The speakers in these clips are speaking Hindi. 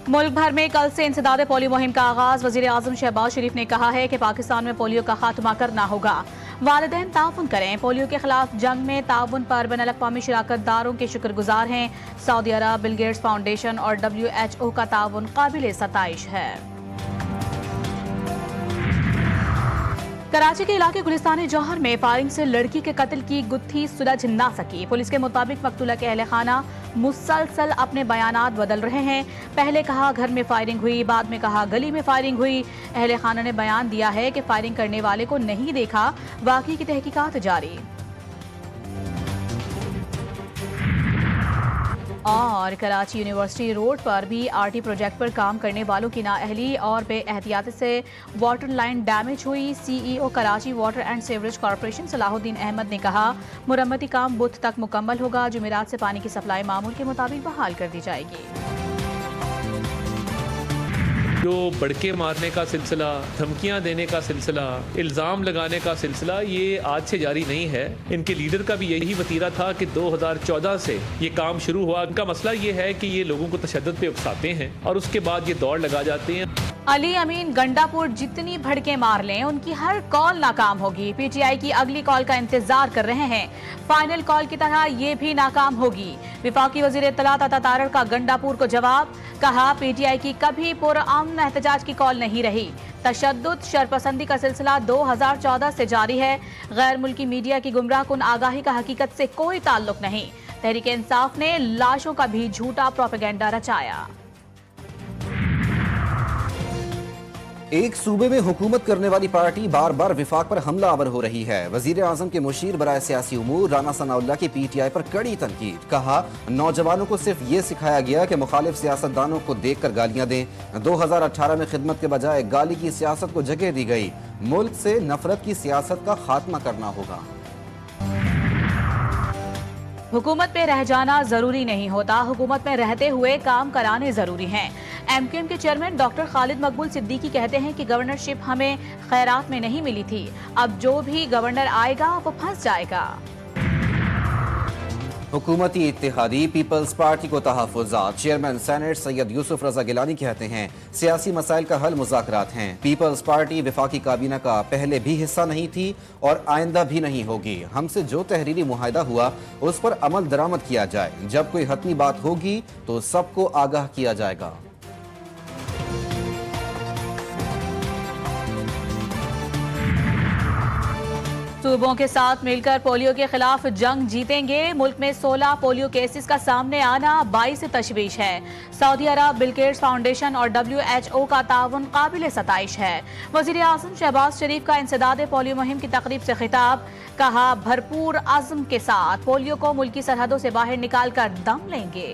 मुल्क भर में कल से इंसदाद पोलियो मुहिम का आगाज। वजीर आजम शहबाज शरीफ ने कहा है कि पाकिस्तान में पोलियो का खात्मा करना होगा। वालिदैन ताउन करें। पोलियो के खिलाफ जंग में ताउन पर बैनुल-अक़वामी शराकतदारों के शुक्रगुजार हैं। सऊदी अरब, बिल गेट्स फाउंडेशन और WHO का ताउन काबिल सताइश है। कराची के इलाके गुलिस्तान जौहर में फायरिंग से लड़की के कत्ल की गुत्थी सुलझ ना सकी। पुलिस के मुताबिक मकतूला के अहले खाना मुसलसल अपने बयानात बदल रहे हैं। पहले कहा घर में फायरिंग हुई, बाद में कहा गली में फायरिंग हुई। अहले खाना ने बयान दिया है कि फायरिंग करने वाले को नहीं देखा। वाकई की तहकीकात जारी। और कराची यूनिवर्सिटी रोड पर भी RT प्रोजेक्ट पर काम करने वालों की नाअहली और बेएहतियाती से वाटर लाइन डैमेज हुई। CEO Karachi water and sewerage corporation Salahuddin Ahmed ने कहा, मुरम्मती काम बुध तक मुकम्मल होगा। जुमेरात से पानी की सप्लाई मामूल के मुताबिक बहाल कर दी जाएगी। जो बड़के मारने का सिलसिला, धमकियां देने का सिलसिला, इल्ज़ाम लगाने का सिलसिला ये आज से जारी नहीं है। इनके लीडर का भी यही वतीरा था कि 2014 से ये काम शुरू हुआ। इनका मसला ये है कि ये लोगों को तशद्दुद पे उकसाते हैं और उसके बाद ये दौड़ लगा जाते हैं। अली अमीन गंडापुर जितनी भड़के मार लें, उनकी हर कॉल नाकाम होगी। PTI की अगली कॉल का इंतजार कर रहे हैं। फाइनल कॉल की तरह ये भी नाकाम होगी। विफाकी वजीर इत्तलात अता तारड़ का गंडापुर को जवाब। कहा, PTI की कभी पुरअमन एहतजाज की कॉल नहीं रही। तशद्दुद शरपसंदी का सिलसिला 2014 से जारी है। गैर मुल्की मीडिया की गुमराह कुन आगाही का हकीकत से कोई ताल्लुक नहीं। तहरीक इंसाफ ने लाशों का भी झूठा प्रोपेगेंडा रचाया। एक सूबे में हुकूमत करने वाली पार्टी बार बार विफाक पर हमला आवर हो रही है। वजीर आजम के मुशीर बराए सियासी उमूर राना सनाउल्लाह की PTI पर कड़ी तनकीद। कहा, नौजवानों को सिर्फ ये सिखाया गया कि मुखालिफ सियासतदानों को देख कर गालियां दें। 2018 में खिदमत के बजाय गाली की सियासत को जगह दी गई। मुल्क से नफरत की सियासत का खात्मा करना होगा। हुकूमत में रह जाना जरूरी नहीं होता, हुकूमत में रहते हुए काम कराने जरूरी हैं। MQM के चेयरमैन डॉक्टर खालिद मकबूल सिद्दीकी कहते हैं कि गवर्नरशिप हमें खैरात में नहीं मिली थी। अब जो भी गवर्नर आएगा वो फंस जाएगा। हुकूमती इत्तेहादी पीपल्स पार्टी को तहफ़्फ़ुज़ात। चेयरमैन सेनेट सैयद यूसुफ रजा गिलानी कहते हैं, सियासी मसाइल का हल मुज़ाकरात हैं। पीपल्स पार्टी वफाकी काबीना का पहले भी हिस्सा नहीं थी और आइंदा भी नहीं होगी। हमसे जो तहरीरी मुआहदा हुआ उस पर अमल दरामद किया जाए। जब कोई हतमी बात होगी तो सबको आगाह किया जाएगा। सूबों के साथ मिलकर पोलियो के खिलाफ जंग जीतेंगे। मुल्क में 16 पोलियो केसेस का सामने आना 22 तशवीश है। सऊदी अरब, बिल गेट्स फाउंडेशन और WHO का ताउन काबिल सताइश है। वजीर आजम शहबाज शरीफ का इंसदाद पोलियो मुहिम की तकरीब से खिताब। कहा, भरपूर अज़्म के साथ पोलियो को मुल्की सरहदों से बाहर निकाल कर दम लेंगे।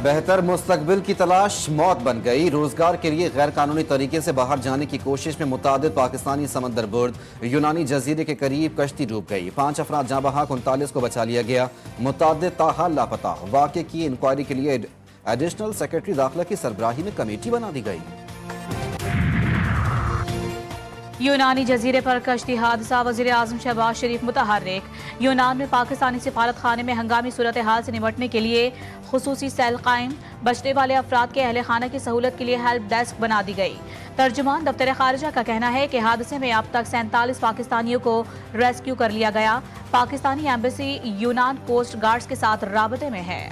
बेहतर मुस्तकबिल की तलाश मौत बन गई। रोजगार के लिए गैर कानूनी तरीके से बाहर जाने की कोशिश में मुतादिद पाकिस्तानी समंदर बुर्द यूनानी जजीरे के करीब कश्ती डूब गई। 5 अफराद जाँ बहक, 39 को बचा लिया गया। मुतादिद ताहाल लापता। वाक़े की इंक्वायरी के लिए एडिशनल सेक्रेटरी दाखिला की सरबराही में कमेटी बना दी गई। यूनानी जजीरे पर कश्ती हादसा, वजीर आजम शहबाज शरीफ मुतहर्रिक। यूनान में पाकिस्तानी सिफारत खाने में हंगामी सूरत हाल से निपटने के लिए खुसूसी सेल कायम। बचने वाले अफराद के अहले खाना की सहूलत के लिए हेल्प डेस्क बना दी गई। तर्जुमान दफ्तर खारिजा का कहना है कि हादसे में अब तक 47 पाकिस्तानियों को रेस्क्यू कर लिया गया। पाकिस्तानी एम्बेसी यूनान कोस्ट गार्ड्स के साथ राबते में है।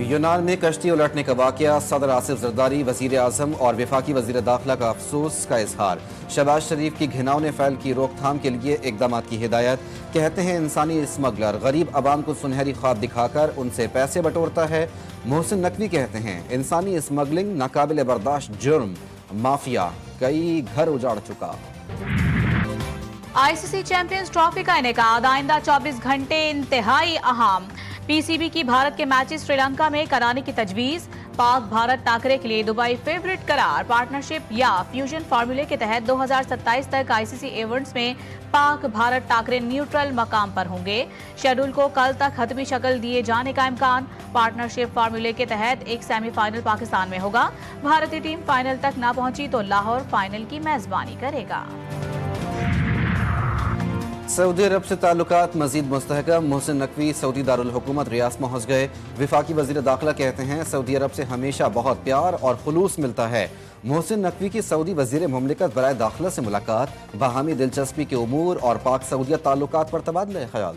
यूनान में कश्ती उलटने का वाकया, सदर आसिफ जरदारी, वजीर आजम और वफाकी वजीर दाखिला का अफसोस का इजहार। शहबाज शरीफ की घिनौने फैल की रोकथाम के लिए इकदाम की हिदायत। कहते हैं, इंसानी स्मगलर गरीब आवाम को सुनहरी ख्वाब दिखाकर उनसे पैसे बटोरता है। मोहसिन नकवी कहते हैं, इंसानी स्मगलिंग नाकाबिल बर्दाश्त जुर्म। माफिया कई घर उजाड़ चुका। ICC चैंपियंस ट्रॉफी का इनेकाद आइंदा 24 घंटे इंतहाई अहम। PCB की भारत के मैचेस श्रीलंका में कराने की तजवीज। पाक भारत टाकरे के लिए दुबई फेवरेट करार। पार्टनरशिप या फ्यूजन फार्मूले के तहत 2027 तक ICC इवेंट्स में पाक भारत टाकरे न्यूट्रल मकाम पर होंगे। शेड्यूल को कल तक हतमी शक्ल दिए जाने का इम्कान। पार्टनरशिप फार्मूले के तहत एक सेमीफाइनल पाकिस्तान में होगा। भारतीय टीम फाइनल तक ना पहुंची तो लाहौर फाइनल की मेजबानी करेगा। सऊदी अरब से ताल्लुकात मजीद मुस्तहकम। मोहसिन नकवी सऊदी दारुल हुकूमत रियाद पहुँच गए। विफाकी वजीर दाखिला कहते हैं सऊदी अरब से हमेशा बहुत प्यार और खुलूस मिलता है। मोहसिन नकवी की सऊदी वजीर मुमलिकत बराए दाखिला से मुलाकात, बाहमी दिलचस्पी के उमूर और पाक सऊदिया ताल्लुकात पर तबादला ख्याल।